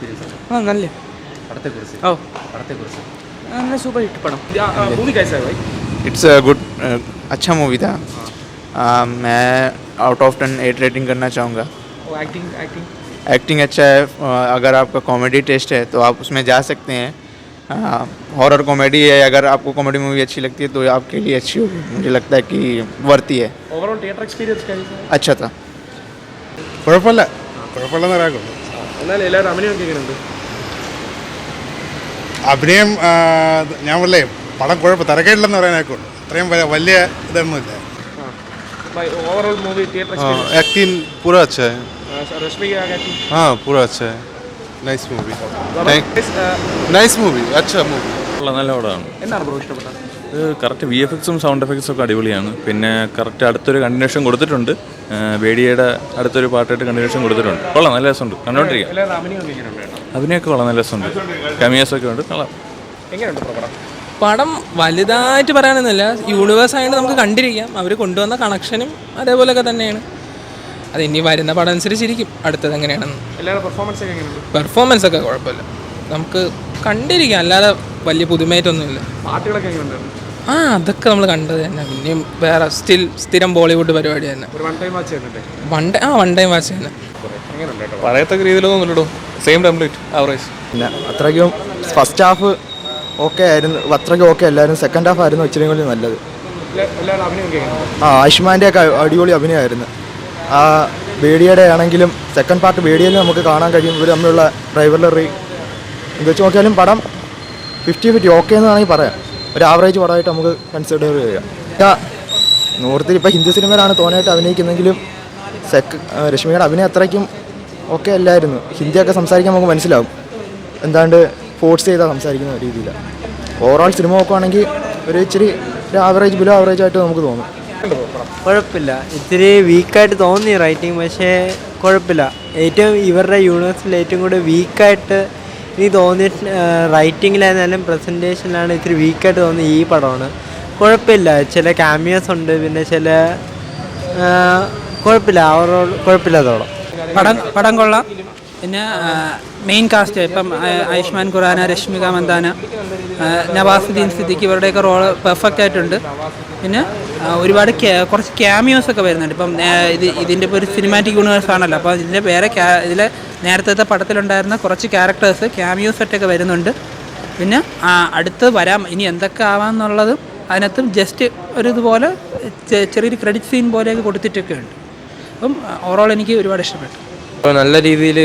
Experience है? हाँ नल्ले पढ़ते कुर्सी ओ पढ़ते कुर्सी हमने सुपर हिट पढ़ा मूवी कैसा है भाई? इट्स अ गुड अच्छा मूवी था। मैं आउट ऑफ 10 8 रेटिंग करना चाहूँगा। एक्टिंग एक्टिंग अच्छा है। अगर आपका कॉमेडी टेस्ट है तो आप उसमें जा सकते हैं। हॉरर कॉमेडी है, अगर आपको कॉमेडी मूवी अच्छी लगती है तो आपके लिए अच्छी होगी। मुझे लगता है कि वर्ती है। ओवरऑल थिएटर एक्सपीरियंस कैसा है? अच्छा था। കുഴപ്പമില്ല കുഴപ്പമില്ലെന്ന് പറയാനുള്ളൂ. എന്നാലും എല്ലാവരും അഭിനയമൊക്കെ എങ്ങനെയുണ്ട്? അഭിനയം ഞാൻ പറയേ പടം കുഴപ്പം തിരക്കേടില്ലെന്ന് പറയാനൊക്കെ ഉള്ളൂ. അത്രയും വലിയ ഇതൊന്നുമില്ല. Overall movie theatre experience acting पूरा अच्छा है. रश्मि की एक्टिंग हाँ पूरा अच्छा है. Nice movie. Nice movie. അച്ഛാ മൂവി. നല്ല പടമാണ്. എന്താണ് ബ്രോ ഇഷ്ടപ്പെട്ടത്? ഇത് കറക്റ്റ് VFXും സൗണ്ട് എഫക്ട്സും ഒക്കെ അടിപൊളിയാണ്. പിന്നെ കറക്റ്റ് അടുത്തൊരു കണ്ടിന്യൂഷൻ കൊടുത്തിട്ടുണ്ട്. ബേഡിയുടെ അടുത്തൊരു പാട്ടായിട്ട് കണ്ടിന്യൂഷൻ കൊടുത്തിട്ടുണ്ട്. കൊള്ളാം, നല്ല രസമുണ്ട് കണ്ടുകൊണ്ടിരിക്കാം. എല്ലാവരും അഭിനയമൊക്കെ എങ്ങനെയുണ്ട്? അഭിനയൊക്കെ കൊള്ളാം, നല്ല രസമുണ്ട്. കമിയേഴ്സൊക്കെ ഉണ്ട്, കൊള്ളാം. എങ്ങനെയുണ്ട് ബ്രോ പടം? പടം വലുതായിട്ട് പറയാനൊന്നുമില്ല. യൂണിവേഴ്സ് ആയിട്ട് നമുക്ക് കണ്ടിരിക്കാം. അവർ കൊണ്ടുവന്ന കണക്ഷനും അതേപോലെയൊക്കെ തന്നെയാണ്. അത് ഇനി വരുന്ന പടം അനുസരിച്ചിരിക്കും അടുത്തത് എങ്ങനെയാണെന്ന്. എല്ലാവരും പെർഫോമൻസ് ഒക്കെ എങ്ങനെയുണ്ട്? പെർഫോമൻസ് ഒക്കെ കുഴപ്പമില്ല, നമുക്ക് കണ്ടിരിക്കാം, അല്ലാതെ വലിയ പുതുമയായിട്ടൊന്നുമില്ല. പാട്ടുകളൊക്കെ എങ്ങനെയുണ്ട്? അതൊക്കെ നമ്മൾ കണ്ടത് തന്നെ. പിന്നെയും വേറെ സ്ഥിരം ബോളിവുഡ് പരിപാടി തന്നെ. ഒരു വൺ ടൈം വാച്ച് ചെയ്തിട്ടുണ്ട്. വൺ ടൈം വാച്ച് തന്നെ. എങ്ങനെയുണ്ട് കേട്ടോ? പറയത്തക്ക രീതിയിലൊന്നും ഇല്ലല്ലോ. Same template average. പിന്നെ അത്രയ്ക്കും ഫസ്റ്റ് ഹാഫ് ഓക്കെ ആയിരുന്നു, അത്രയ്ക്കും ഓക്കെ അല്ലായിരുന്നു. സെക്കൻഡ് ഹാഫ് ആയിരുന്നു ഇച്ചിരി കൂടി നല്ലത്. എല്ലാവരും അഭിനയമൊക്കെ എങ്ങനെയുണ്ട്? ആയുഷ്മാൻ്റെ ഒക്കെ അടിപൊളി അഭിനയമായിരുന്നു. ബേഡിയുടെ ആണെങ്കിലും സെക്കൻഡ് പാർട്ട് ബേഡിയിൽ നമുക്ക് കാണാൻ കഴിയും. ഇവർ തമ്മിലുള്ള റൈവലറി ഇത് വെച്ച് നോക്കിയാലും പടം 50-50 ഓക്കെ എന്ന് വേണമെങ്കിൽ പറയാം. ഒരു ആവറേജ് പടമായിട്ട് നമുക്ക് കൺസിഡർ ചെയ്യാം. നൂറത്തിൽ ഇപ്പോൾ ഹിന്ദി സിനിമയിലാണ് തോന്നായിട്ട് അഭിനയിക്കുന്നെങ്കിലും രശ്മിയുടെ അഭിനയം അത്രയ്ക്കും ഓക്കെ അല്ലായിരുന്നു. ഹിന്ദിയൊക്കെ സംസാരിക്കാൻ നമുക്ക് മനസ്സിലാവും, എന്താണ്ട് ഫോഴ്സ് ചെയ്താൽ സംസാരിക്കുന്ന രീതിയിലാണ്. ഓവറോൾ സിനിമ നോക്കുവാണെങ്കിൽ ഒരു ഇച്ചിരി ഒരു ആവറേജ് ബിലോ ആവറേജ് ആയിട്ട് നമുക്ക് തോന്നും. കുഴപ്പമില്ല, ഇത്തിരി വീക്കായിട്ട് തോന്നി റൈറ്റിംഗ്, പക്ഷേ കുഴപ്പമില്ല. ഏറ്റവും ഇവരുടെ യൂണിവേഴ്സിൽ ഏറ്റവും കൂടുതൽ വീക്കായിട്ട് എനിക്ക് തോന്നിയിട്ട് റൈറ്റിങ്ങിലായിരുന്നാലും പ്രസൻറ്റേഷനിലാണ് ഇത്തിരി വീക്കായിട്ട് തോന്നി ഈ പടമാണ്. കുഴപ്പമില്ല, ചില ക്യാമിയോസ് ഉണ്ട്, പിന്നെ ചില കുഴപ്പമില്ല, ഓവറോൾ കുഴപ്പമില്ലാത്തോളം. പടം കൊള്ളാം. പിന്നെ മെയിൻ കാസ്റ്റ് ഇപ്പം ആയുഷ്മാൻ ഖുറാന, രശ്മിക മന്ദാന, നവാസുദ്ദീൻ സിദ്ദിഖി, ഇവരുടെയൊക്കെ റോള് പെർഫെക്റ്റ് ആയിട്ടുണ്ട്. പിന്നെ ഒരുപാട് കുറച്ച് ക്യാമിയോസ് ഒക്കെ വരുന്നുണ്ട്. ഇപ്പം ഇതിൻ്റെ ഇപ്പോൾ ഒരു സിനിമാറ്റിക് യൂണിവേഴ്സ് ആണല്ലോ, അപ്പോൾ ഇതിൻ്റെ വേറെ ഇതിലെ നേരത്തെ പടത്തിലുണ്ടായിരുന്ന കുറച്ച് ക്യാരക്ടേഴ്സ് ക്യാമിയോസ് ആയിട്ടൊക്കെ വരുന്നുണ്ട്. പിന്നെ അടുത്ത് വരാം ഇനി എന്തൊക്കെ ആവാമെന്നുള്ളതും അതിനകത്തും ജസ്റ്റ് ഒരു ഇതുപോലെ ചെറിയൊരു ക്രെഡിറ്റ് സീൻ പോലെയൊക്കെ കൊടുത്തിട്ടൊക്കെ ഉണ്ട്. അപ്പം ഓവറോൾ എനിക്ക് ഒരുപാട് ഇഷ്ടപ്പെട്ടു. അപ്പോൾ നല്ല രീതിയിൽ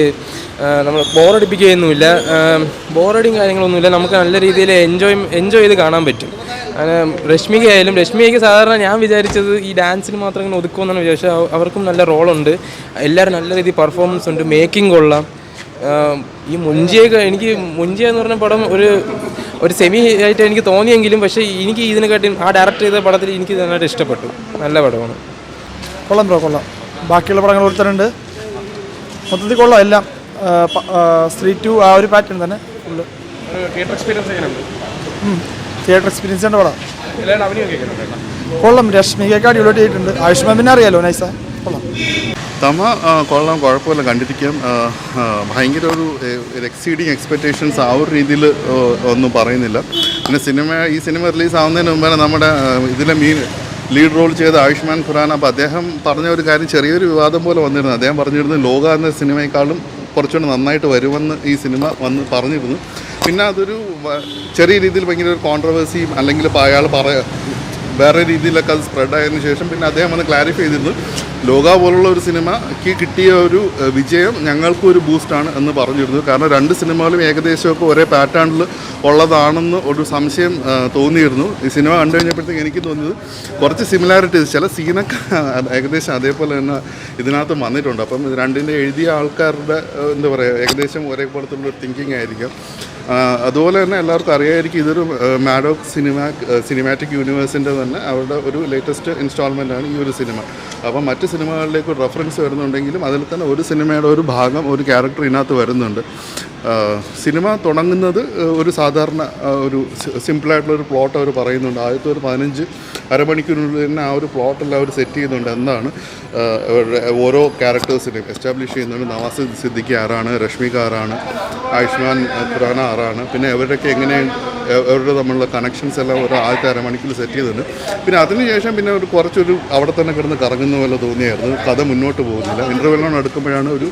നമ്മൾ ബോറടിപ്പിക്കുകയൊന്നുമില്ല, ബോറടിയും കാര്യങ്ങളൊന്നുമില്ല. നമുക്ക് നല്ല രീതിയിൽ എൻജോയ് ചെയ്ത് കാണാൻ പറ്റും. രശ്മിക്ക് സാധാരണ ഞാൻ വിചാരിച്ചത് ഈ ഡാൻസിന് മാത്രം ഇങ്ങനെ ഒതുക്കുമെന്നാണ് വിചാരിച്ചത്. അവർക്കും നല്ല റോളുണ്ട്, എല്ലാവരും നല്ല രീതിയിൽ പെർഫോമൻസ് ഉണ്ട്, മേക്കിംഗ് കൊള്ളാം. ഈ മുഞ്ചിയ എന്ന് പറഞ്ഞ പടം ഒരു സെമി ആയിട്ട് എനിക്ക് തോന്നിയെങ്കിലും പക്ഷേ എനിക്ക് ഇതിനെക്കാട്ടി ആ ഡയറക്റ്റ് ചെയ്ത പടത്തിൽ എനിക്ക് നന്നായിട്ട് ഇഷ്ടപ്പെട്ടു. നല്ല പടമാണ്. കൊള്ളാം ബ്രോ, കൊള്ളാം. ബാക്കിയുള്ള പടങ്ങൾ ഒരുത്തരുണ്ട്, മൊത്തത്തിൽ കൊള്ളാം. എല്ലാം 3-2 ആ ഒരു പാറ്റേൺ തന്നെ ഫുള്ള്. തിയേറ്റർ എക്സ്പീരിയൻസ് എങ്ങനെയുണ്ട്? തിയേറ്റർ എക്സ്പീരിയൻസിൻ്റെ പടം എല്ലാവരും അഭിനയമൊക്കെ എങ്ങനെയുണ്ട്? കൊള്ളാം. രശ്മികയൊക്കെ അടിപൊളിയായിട്ട് ചെയ്തിട്ടുണ്ട്. ആയുഷ്മാൻ പിന്നെ അറിയാലോ, നൈസാ, കൊള്ളാം. തമ കൊള്ളാം, കുഴപ്പമില്ല, കണ്ടിരിക്കാം. ഭയങ്കര ഒരു എക്സീഡിങ് എക്സ്പെക്റ്റേഷൻസ് ആ ഒരു രീതിയിൽ ഒന്നും പറയുന്നില്ല. പിന്നെ ഈ സിനിമ റിലീസ് ആവുന്നതിന് മുമ്പേ നമ്മുടെ ഇതിലെ ലീഡ് റോൾ ചെയ്ത ആയുഷ്മാൻ ഖുറാന, അപ്പോൾ അദ്ദേഹം പറഞ്ഞ ഒരു കാര്യം ചെറിയൊരു വിവാദം പോലെ വന്നിരുന്നു. അദ്ദേഹം പറഞ്ഞിരുന്നു ലോക എന്ന സിനിമയെക്കാളും കുറച്ചുകൂടി നന്നായിട്ട് വരുമെന്ന് ഈ സിനിമ പറഞ്ഞിരുന്നു. പിന്നെ അതൊരു ചെറിയ രീതിയിൽ ഭയങ്കര ഒരു കോൺട്രവേഴ്സിയും അല്ലെങ്കിൽ അയാൾ വേറെ രീതിയിലൊക്കെ അത് സ്പ്രെഡായതിനു ശേഷം പിന്നെ അദ്ദേഹം വന്ന് ക്ലാരിഫൈ ചെയ്തിരുന്നു ലോക പോലുള്ള ഒരു സിനിമയ്ക്ക് കിട്ടിയ ഒരു വിജയം ഞങ്ങൾക്കും ഒരു ബൂസ്റ്റാണ് എന്ന് പറഞ്ഞിരുന്നു. കാരണം രണ്ട് സിനിമകളും ഏകദേശമൊക്കെ ഒരേ പാറ്റേണിൽ ഉള്ളതാണെന്ന് ഒരു സംശയം തോന്നിയിരുന്നു. ഈ സിനിമ കണ്ടു കഴിഞ്ഞപ്പോഴത്തേക്ക് എനിക്ക് തോന്നിയത് കുറച്ച് സിമിലാരിറ്റീസ്, ചില സീനൊക്കെ ഏകദേശം അതേപോലെ തന്നെ ഇതിനകത്ത് വന്നിട്ടുണ്ട്. അപ്പം രണ്ടിൻ്റെ എഴുതിയ ആൾക്കാരുടെ എന്താ പറയുക ഏകദേശം ഒരേ പോലത്തുള്ളൊരു തിങ്കിങ് ആയിരിക്കാം. അതുപോലെ തന്നെ എല്ലാവർക്കും അറിയാമായിരിക്കും ഇതൊരു മാഡോക് സിനിമാറ്റിക് യൂണിവേഴ്സിൻ്റെ തന്നെ അവരുടെ ഒരു ലേറ്റസ്റ്റ് ഇൻസ്റ്റാൾമെൻറ്റാണ് ഈ ഒരു സിനിമ. അപ്പം മറ്റ് സിനിമകളിലേക്ക് ഒരു റെഫറൻസ് വരുന്നുണ്ടെങ്കിലും അതിൽ തന്നെ ഒരു സിനിമയുടെ ഒരു ഭാഗം ഒരു ക്യാരക്ടർ ഇതിനകത്ത് വരുന്നുണ്ട്. സിനിമ തുടങ്ങുന്നത് ഒരു സാധാരണ ഒരു സിമ്പിളായിട്ടുള്ളൊരു പ്ലോട്ട് അവർ പറയുന്നുണ്ട്. ആദ്യത്തെ ഒരു 15 അരമണിക്കൂറിനുള്ളിൽ തന്നെ ആ ഒരു പ്ലോട്ടെല്ലാം അവർ സെറ്റ് ചെയ്യുന്നുണ്ട്. എന്താണ് അവരുടെ ഓരോ ക്യാരക്ടേഴ്സിനെയും എസ്റ്റാബ്ലിഷ് ചെയ്യുന്നുണ്ട്. നവാസ് സിദ്ദിഖി ആരാണ്, രശ്മിക ആരാണ്, ആയുഷ്മാൻ ഖുറാന ആരാണ്, പിന്നെ അവരുടെയൊക്കെ എങ്ങനെ അവരുടെ തമ്മിലുള്ള കണക്ഷൻസ് എല്ലാം ഒരു ആദ്യത്തെ അരമണിക്കൂർ സെറ്റ് ചെയ്തിട്ടുണ്ട്. പിന്നെ അതിനുശേഷം പിന്നെ ഒരു കുറച്ചൊരു അവിടെ തന്നെ കിടന്ന് കറങ്ങുന്ന പോലെ തോന്നിയായിരുന്നു. കഥ മുന്നോട്ട് പോകുന്നില്ല. ഇൻ്റർവെല്ലിനോട് അടുക്കുമ്പോഴാണ് ഒരു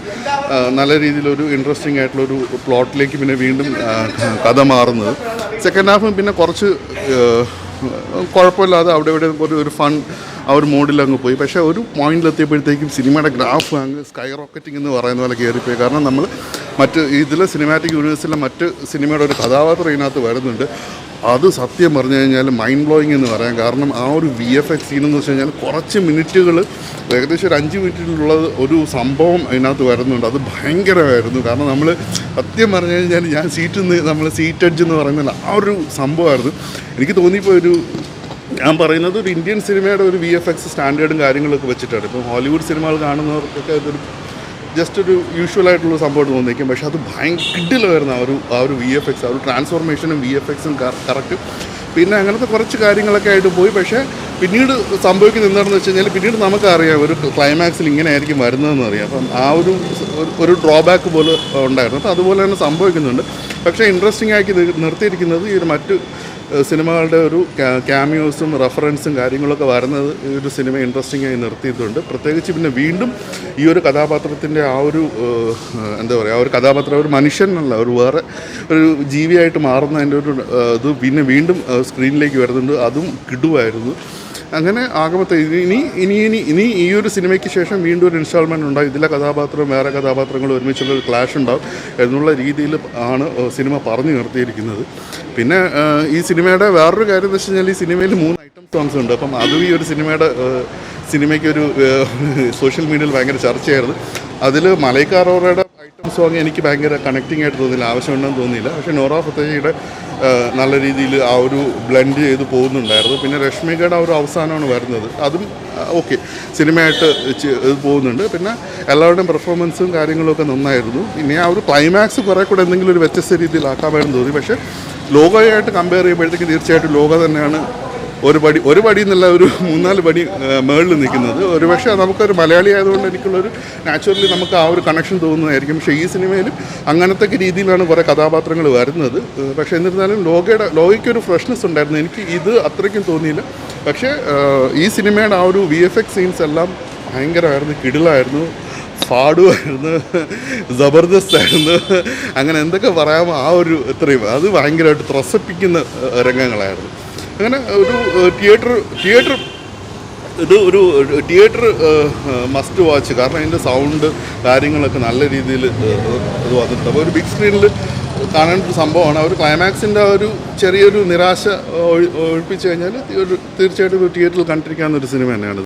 നല്ല രീതിയിലൊരു ഇൻട്രസ്റ്റിംഗ് ആയിട്ടുള്ളൊരു പ്ലോട്ടിലേക്ക് പിന്നെ വീണ്ടും കഥ മാറുന്നത്. സെക്കൻഡ് ഹാഫും പിന്നെ കുറച്ച് കുഴപ്പമില്ലാതെ അവിടെ ഇവിടെ ഒരു ഫൺ ആ ഒരു മോഡിൽ അങ്ങ് പോയി. പക്ഷേ ഒരു പോയിന്റിലെത്തിയപ്പോഴത്തേക്കും സിനിമയുടെ ഗ്രാഫ് അങ്ങ് സ്കൈ റോക്കറ്റിംഗ് എന്ന് പറയുന്ന പോലെ കയറിപ്പോയി. കാരണം നമ്മൾ മറ്റ് ഇതിലെ സിനിമാറ്റിക് യൂണിവേഴ്സിലെ മറ്റ് സിനിമയുടെ ഒരു കഥാപാത്രം ഇതിനകത്ത് വരുന്നുണ്ട്. അത് സത്യം പറഞ്ഞു കഴിഞ്ഞാൽ മൈൻഡ് ബ്ലോയിങ് എന്ന് പറയാം. കാരണം ആ ഒരു VFX സീനെന്ന് വെച്ച് കഴിഞ്ഞാൽ കുറച്ച് മിനിറ്റുകൾ, ഏകദേശം ഒരു 5 മിനിറ്റിലുള്ള ഒരു സംഭവം അതിനകത്ത് വരുന്നുണ്ട്. അത് ഭയങ്കരമായിരുന്നു. കാരണം നമ്മൾ സത്യം പറഞ്ഞു കഴിഞ്ഞാൽ ഞാൻ നമ്മൾ സീറ്റ് എഡ്ജ് എന്ന് പറയുന്നില്ല, ആ ഒരു സംഭവമായിരുന്നു. എനിക്ക് തോന്നിയപ്പോൾ ഞാൻ പറയുന്നത് ഒരു ഇന്ത്യൻ സിനിമയുടെ ഒരു VFX സ്റ്റാൻഡേർഡും കാര്യങ്ങളൊക്കെ വെച്ചിട്ടാണ്. ഇപ്പോൾ ഹോളിവുഡ് സിനിമകൾ കാണുന്നവർക്കൊക്കെ അതൊരു ജസ്റ്റ് ഒരു യൂഷ്വലായിട്ടുള്ള സംഭവം തോന്നിക്കും. പക്ഷേ അത് ഭയങ്കരമായിരുന്നു ആ ഒരു VFX, ആ ഒരു ട്രാൻസ്ഫോർമേഷനും VFXും കറക്റ്റ്. പിന്നെ അങ്ങനത്തെ കുറച്ച് കാര്യങ്ങളൊക്കെ ആയിട്ട് പോയി. പക്ഷേ പിന്നീട് സംഭവിക്കുന്നത് എന്താണെന്ന് വെച്ച് കഴിഞ്ഞാൽ പിന്നീട് നമുക്കറിയാം ഒരു ക്ലൈമാക്സിൽ ഇങ്ങനെ ആയിരിക്കും വരുന്നതെന്ന് അറിയാം. അപ്പം ആ ഒരു ഡ്രോബാക്ക് പോലെ ഉണ്ടായിരുന്നു. അപ്പോൾ അതുപോലെ തന്നെ സംഭവിക്കുന്നുണ്ട്. പക്ഷേ ഇൻട്രസ്റ്റിംഗ് ആക്കി നിർത്തിയിരിക്കുന്നത് ഈ ഒരു മറ്റ് സിനിമകളുടെ ഒരു ക്യാമിയോസും റെഫറൻസും കാര്യങ്ങളൊക്കെ വരുന്നത് ഈ ഒരു സിനിമ ഇൻട്രസ്റ്റിംഗ് ആയി നിർത്തിയിട്ടുണ്ട്. പ്രത്യേകിച്ച് പിന്നെ വീണ്ടും ഈ ഒരു കഥാപാത്രത്തിൻ്റെ ആ ഒരു എന്താ പറയുക, ആ ഒരു കഥാപാത്രം ഒരു മനുഷ്യനല്ല, ഒരു വേറെ ഒരു ജീവിയായിട്ട് മാറുന്നതിൻ്റെ ഒരു ഇത് പിന്നെ വീണ്ടും സ്ക്രീനിലേക്ക് വരുന്നുണ്ട്. അതും കിടുവായിരുന്നു. അങ്ങനെ ആകമത്തെ ഇനി ഈ ഒരു സിനിമയ്ക്ക് ശേഷം വീണ്ടും ഒരു ഇൻസ്റ്റാൾമെൻറ്റ് ഉണ്ടാകും. ഇതിലെ കഥാപാത്രവും വേറെ കഥാപാത്രങ്ങളും ഒരുമിച്ചുള്ള ഒരു ക്ലാഷ് ഉണ്ടാവും എന്നുള്ള രീതിയിൽ ആണ് സിനിമ പറഞ്ഞു നിർത്തിയിരിക്കുന്നത്. പിന്നെ ഈ സിനിമയുടെ വേറൊരു കാര്യം എന്ന് വെച്ച് കഴിഞ്ഞാൽ ഈ സിനിമയിൽ 3 ഐറ്റം സോങ്സ് ഉണ്ട്. അപ്പം അതും ഈ ഒരു സിനിമയ്ക്കൊരു സോഷ്യൽ മീഡിയയിൽ ഭയങ്കര ചർച്ചയായിരുന്നു. അതിൽ മലൈക്ക അറോറയുടെ ഐറ്റം സോങ് എനിക്ക് ഭയങ്കര കണക്റ്റിംഗ് ആയിട്ട് തോന്നിയില്ല, ആവശ്യമുണ്ടെന്ന് തോന്നിയില്ല. പക്ഷേ നോറ ഫത്തേഹിയുടെ നല്ല രീതിയിൽ ആ ഒരു ബ്ലെൻഡ് ചെയ്ത് പോകുന്നുണ്ടായിരുന്നു. പിന്നെ രശ്മികയുടെ ആ ഒരു അവസാനമാണ് വരുന്നത്, അതും ഓക്കെ സിനിമയായിട്ട് ഇത് പോകുന്നുണ്ട്. പിന്നെ എല്ലാവരുടെയും പെർഫോമൻസും കാര്യങ്ങളൊക്കെ നന്നായിരുന്നു. പിന്നെ ആ ഒരു ക്ലൈമാക്സ് കുറേ കൂടെ എന്തെങ്കിലും ഒരു വ്യത്യസ്ത രീതിയിലാക്കാമായിരുന്നു തോന്നി. പക്ഷേ ലോകയായിട്ട് കമ്പയർ ചെയ്യുമ്പോഴത്തേക്ക് തീർച്ചയായിട്ടും ലോക തന്നെയാണ് ഒരു പടി എന്നല്ല ഒരു 3-4 പടി മേളിൽ നിൽക്കുന്നത്. ഒരുപക്ഷെ നമുക്കൊരു മലയാളി ആയതുകൊണ്ട് എനിക്കുള്ളൊരു നാച്ചുറലി നമുക്ക് ആ ഒരു കണക്ഷൻ തോന്നുന്നതായിരിക്കും. പക്ഷേ ഈ സിനിമയിലും അങ്ങനത്തെ രീതിയിലാണ് കുറേ കഥാപാത്രങ്ങൾ വരുന്നത്. പക്ഷേ എന്നിരുന്നാലും ലോകയ്ക്കൊരു ഫ്രഷ്നെസ് ഉണ്ടായിരുന്നു. എനിക്ക് ഇത് അത്രയ്ക്കും തോന്നിയില്ല. പക്ഷേ ഈ സിനിമയുടെ ആ ഒരു VFX സീൻസ് എല്ലാം ഭയങ്കരമായിരുന്നു, കിടിലായിരുന്നു, ഫാഡുമായിരുന്നു, ജബർദസ്ത് ആയിരുന്നു. അങ്ങനെ എന്തൊക്കെ പറയാമോ ആ ഒരു ഇത്രയും അത് ഭയങ്കരമായിട്ട് ത്രസിപ്പിക്കുന്ന രംഗങ്ങളായിരുന്നു. അങ്ങനെ ഒരു തിയേറ്റർ മസ്റ്റ് വാച്ച്. കാരണം അതിൻ്റെ സൗണ്ട് കാര്യങ്ങളൊക്കെ നല്ല രീതിയിൽ ഇത് വന്നിട്ടുണ്ട്. അപ്പോൾ ഒരു ബിഗ് സ്ക്രീനിൽ കാണേണ്ട ഒരു സംഭവമാണ്. ആ ഒരു ക്ലൈമാക്സിൻ്റെ ഒരു ചെറിയൊരു നിരാശ ഒഴിപ്പിച്ച് കഴിഞ്ഞാൽ തീർച്ചയായിട്ടും ഒരു തിയേറ്ററിൽ കണ്ടിരിക്കാവുന്ന ഒരു സിനിമ തന്നെയാണ്.